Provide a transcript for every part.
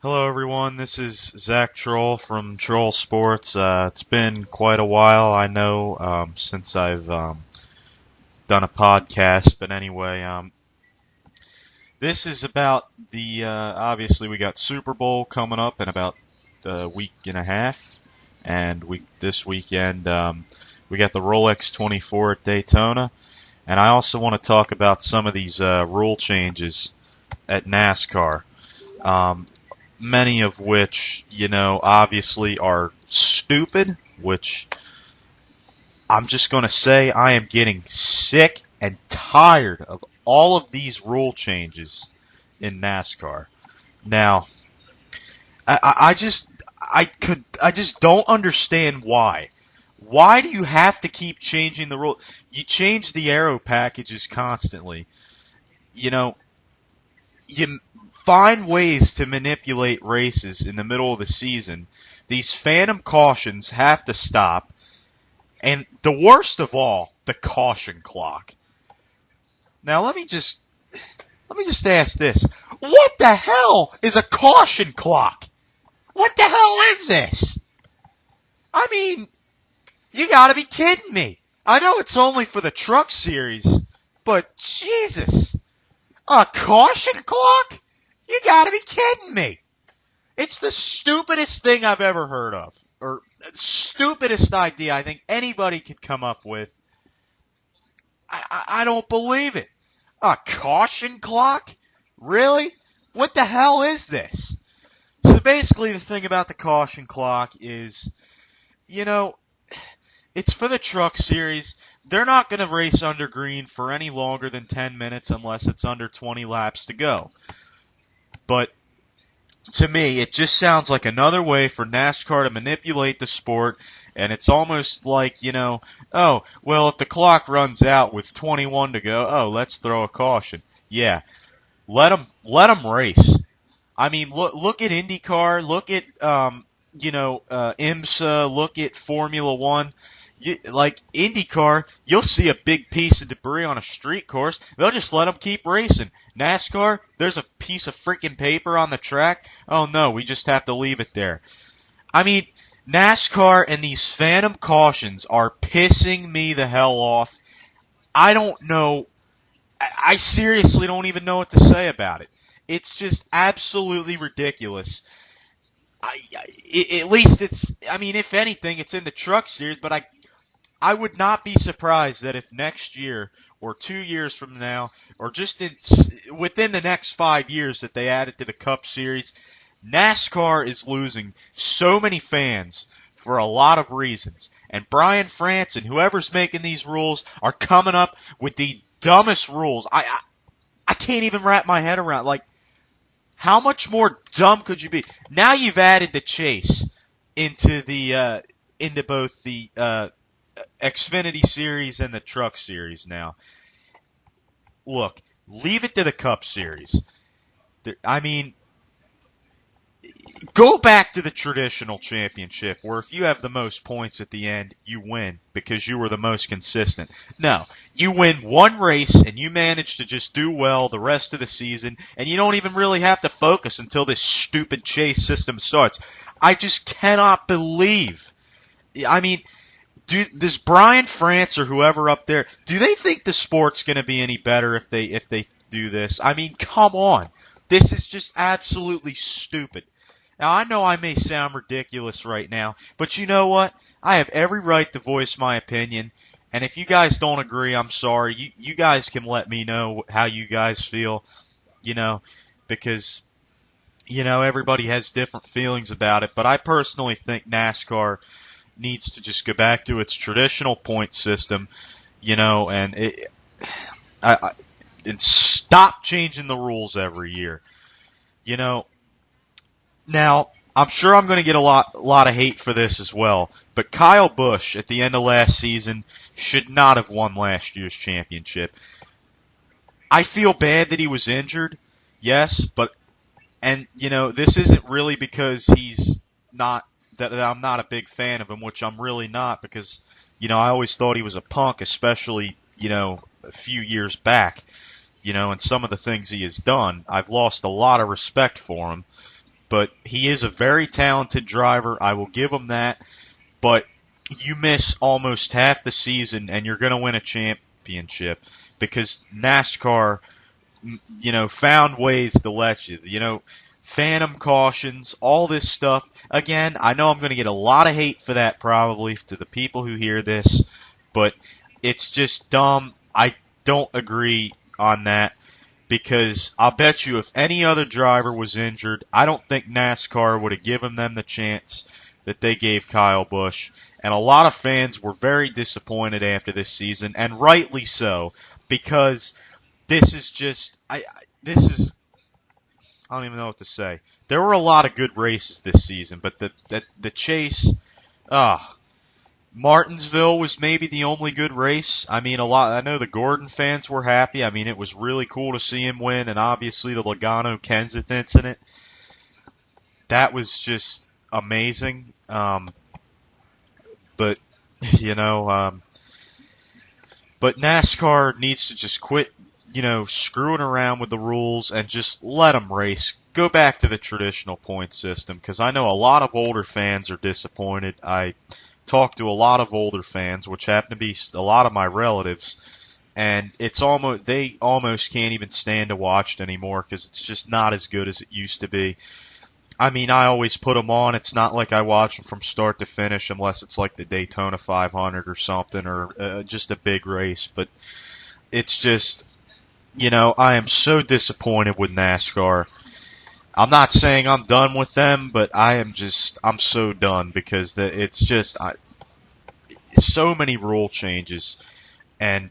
Hello, everyone. This is Zach Troll from Troll Sports. It's been quite a while, I know, since I've done a podcast. But anyway, this is about obviously, we got Super Bowl coming up in about a week and a half. And this weekend, we got the Rolex 24 at Daytona. And I also want to talk about some of these rule changes at NASCAR. Many of which, obviously are stupid, which I'm just going to say I am getting sick and tired of all of these rule changes in NASCAR. Now, I just don't understand why. Why do you have to keep changing the rule? You change the aero packages constantly. You know, you find ways to manipulate races in the middle of the season. These phantom cautions have to stop. And the worst of all, the caution clock. Now let me just ask this. What the hell is a caution clock? What the hell is this? I mean, you gotta be kidding me. I know it's only for the truck series, but Jesus. A caution clock? You gotta be kidding me. It's the stupidest thing I've ever heard of. Or stupidest idea I think anybody could come up with. I don't believe it. A caution clock? Really? What the hell is this? So basically the thing about the caution clock is, it's for the truck series. They're not going to race under green for any longer than 10 minutes unless it's under 20 laps to go. But to me, it just sounds like another way for NASCAR to manipulate the sport, and it's almost like, oh, well, if the clock runs out with 21 to go, oh, let's throw a caution. Yeah, let them race. I mean, look at IndyCar, look at IMSA, look at Formula One. Like IndyCar, you'll see a big piece of debris on a street course. They'll just let them keep racing. NASCAR, there's a piece of freaking paper on the track. Oh no, we just have to leave it there. I mean, NASCAR and these phantom cautions are pissing me the hell off. I don't know. I seriously don't even know what to say about it. It's just absolutely ridiculous. At least if anything, it's in the truck series, but I would not be surprised that if next year or 2 years from now or just within the next 5 years that they add it to the Cup Series, NASCAR is losing so many fans for a lot of reasons. And Brian France and whoever's making these rules are coming up with the dumbest rules. I can't even wrap my head around. Like, how much more dumb could you be? Now you've added the chase into both the Xfinity Series and the Truck Series now. Look, leave it to the Cup Series. Go back to the traditional championship where if you have the most points at the end, you win because you were the most consistent. No, you win one race and you manage to just do well the rest of the season, and you don't even really have to focus until this stupid chase system starts. I just cannot believe. Does Brian France or whoever up there, do they think the sport's going to be any better if they do this? I mean, come on. This is just absolutely stupid. Now, I know I may sound ridiculous right now, but you know what? I have every right to voice my opinion, and if you guys don't agree, I'm sorry. You guys can let me know how you guys feel, because, everybody has different feelings about it, but I personally think NASCAR needs to just go back to its traditional point system, and and stop changing the rules every year. Now, I'm sure I'm going to get a lot of hate for this as well, but Kyle Busch at the end of last season should not have won last year's championship. I feel bad that he was injured, yes, and this isn't really because he's not that I'm not a big fan of him, which I'm really not because, I always thought he was a punk, especially, a few years back, and some of the things he has done. I've lost a lot of respect for him. but he is a very talented driver. I will give him that. But you miss almost half the season, and you're going to win a championship because NASCAR, found ways to let you, phantom cautions, all this stuff. Again, I know I'm going to get a lot of hate for that probably to the people who hear this, but it's just dumb. I don't agree on that because I'll bet you if any other driver was injured, I don't think NASCAR would have given them the chance that they gave Kyle Busch. And a lot of fans were very disappointed after this season, and rightly so, because this is just, I don't even know what to say. There were a lot of good races this season, but the chase, Martinsville was maybe the only good race. I mean, I know the Gordon fans were happy. I mean, it was really cool to see him win, and obviously the Logano-Kenseth incident. That was just amazing. But, but NASCAR needs to just quit, screwing around with the rules and just let them race. Go back to the traditional point system because I know a lot of older fans are disappointed. I talk to a lot of older fans, which happen to be a lot of my relatives, and they almost can't even stand to watch it anymore because it's just not as good as it used to be. I mean, I always put them on. It's not like I watch them from start to finish unless it's like the Daytona 500 or something or just a big race. But it's just, I am so disappointed with NASCAR. I'm not saying I'm done with them, but I'm so done because it's just so many rule changes and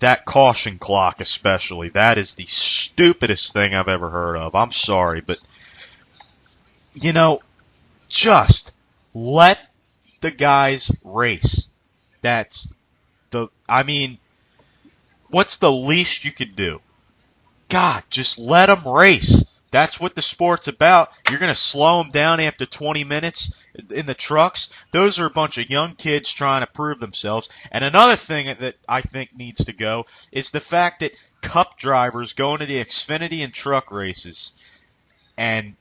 that caution clock especially. That is the stupidest thing I've ever heard of. I'm sorry, but just let the guys race. What's the least you could do? God, just let them race. That's what the sport's about. You're going to slow them down after 20 minutes in the trucks. Those are a bunch of young kids trying to prove themselves. And another thing that I think needs to go is the fact that Cup drivers go into the Xfinity and truck races and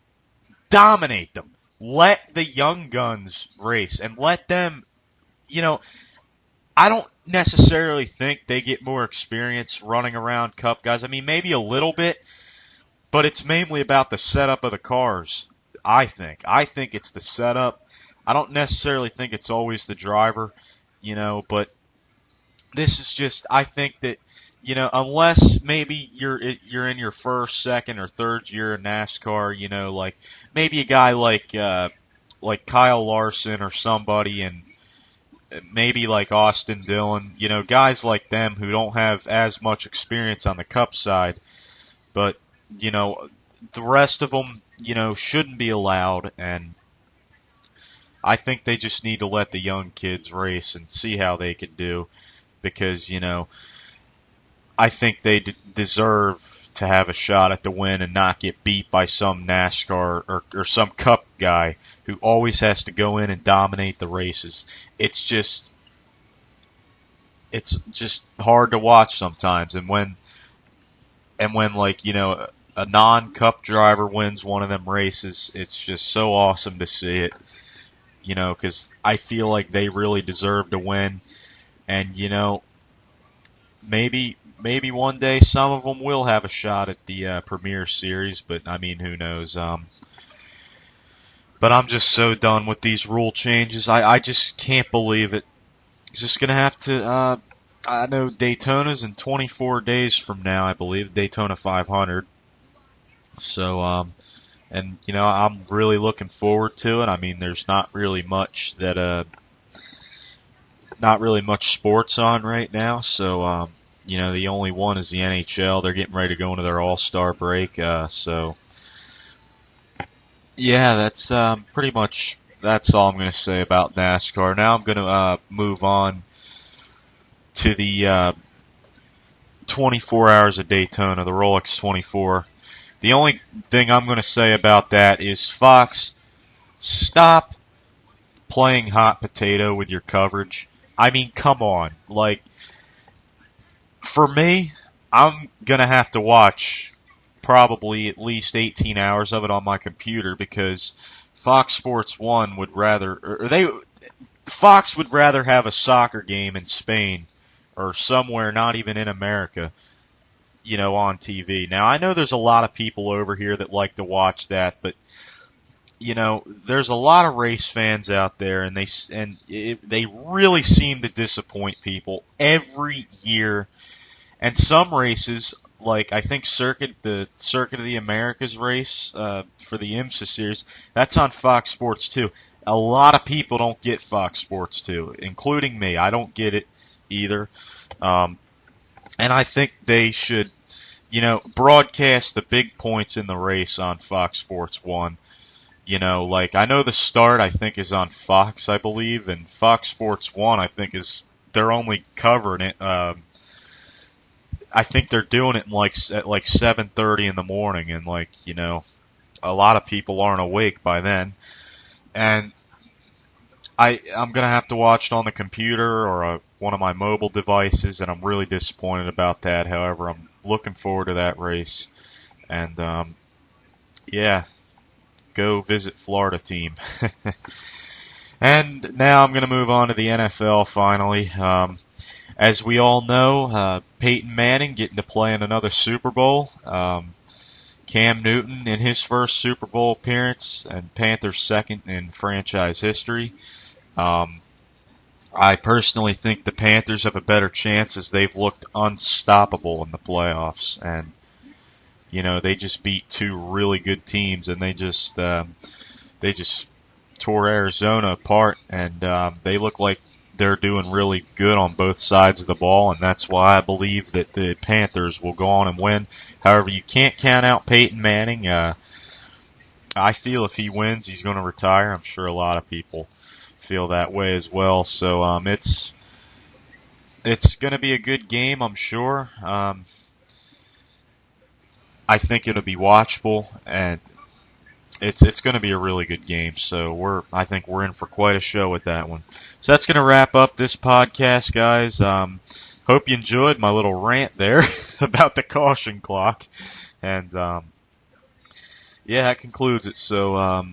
dominate them. Let the young guns race and let them, I don't necessarily think they get more experience running around Cup guys. I mean, maybe a little bit, but it's mainly about the setup of the cars, I think. I think it's the setup. I don't necessarily think it's always the driver, but this is just, I think that, unless maybe you're in your first, second, or third year in NASCAR, like maybe a guy like Kyle Larson or somebody, and maybe like Austin Dillon, guys like them who don't have as much experience on the Cup side, but the rest of them, shouldn't be allowed, and I think they just need to let the young kids race and see how they can do, because I think they deserve to have a shot at the win and not get beat by some NASCAR or some Cup guy who always has to go in and dominate the races. It's just hard to watch sometimes. And when a non-Cup driver wins one of them races, it's just so awesome to see it. Because I feel like they really deserve to win. And maybe one day some of them will have a shot at the Premier Series, but I mean, who knows? But I'm just so done with these rule changes. I just can't believe it. Just gonna have to. I know Daytona's in 24 days from now, I believe, Daytona 500. So, and I'm really looking forward to it. I mean, there's not really much sports on right now. So, the only one is the NHL. They're getting ready to go into their All-Star break. So, yeah, that's pretty much that's all I'm going to say about NASCAR. Now I'm going to move on to the 24 Hours of Daytona, the Rolex 24. The only thing I'm going to say about that is, Fox, stop playing hot potato with your coverage. I mean, come on. Like, for me, I'm going to have to watch probably at least 18 hours of it on my computer because Fox Sports 1 would rather, or Fox would rather have a soccer game in Spain or somewhere not even in America, on TV. Now, I know there's a lot of people over here that like to watch that, but there's a lot of race fans out there, and they really seem to disappoint people every year. And some races, like I think the Circuit of the Americas race for the IMSA series, that's on Fox Sports 2. A lot of people don't get Fox Sports 2, including me. I don't get it either. And I think they should, broadcast the big points in the race on Fox Sports 1. Like I know the start I think is on Fox, I believe, and Fox Sports 1 I think they're only covering it. I think they're doing it at like 7:30 in the morning, and a lot of people aren't awake by then. And I'm gonna have to watch it on the computer or one of my mobile devices, and I'm really disappointed about that. However, I'm looking forward to that race, and yeah. Go visit Florida team. And now I'm going to move on to the NFL finally. As we all know, Peyton Manning getting to play in another Super Bowl. Cam Newton in his first Super Bowl appearance and Panthers' second in franchise history. I personally think the Panthers have a better chance as they've looked unstoppable in the playoffs, and they just beat two really good teams, and they just tore Arizona apart, and they look like they're doing really good on both sides of the ball, and that's why I believe that the Panthers will go on and win. However, you can't count out Peyton Manning. I feel if he wins, he's going to retire. I'm sure a lot of people feel that way as well. So it's going to be a good game, I'm sure. I think it'll be watchable, and it's going to be a really good game. So I think we're in for quite a show with that one. So that's going to wrap up this podcast, guys. Hope you enjoyed my little rant there about the caution clock, and yeah, that concludes it. So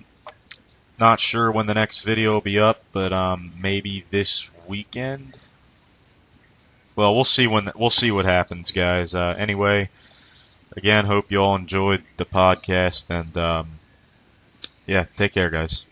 not sure when the next video will be up, but maybe this weekend. Well, we'll see what happens, guys. Anyway. Again, hope you all enjoyed the podcast, and yeah, take care, guys.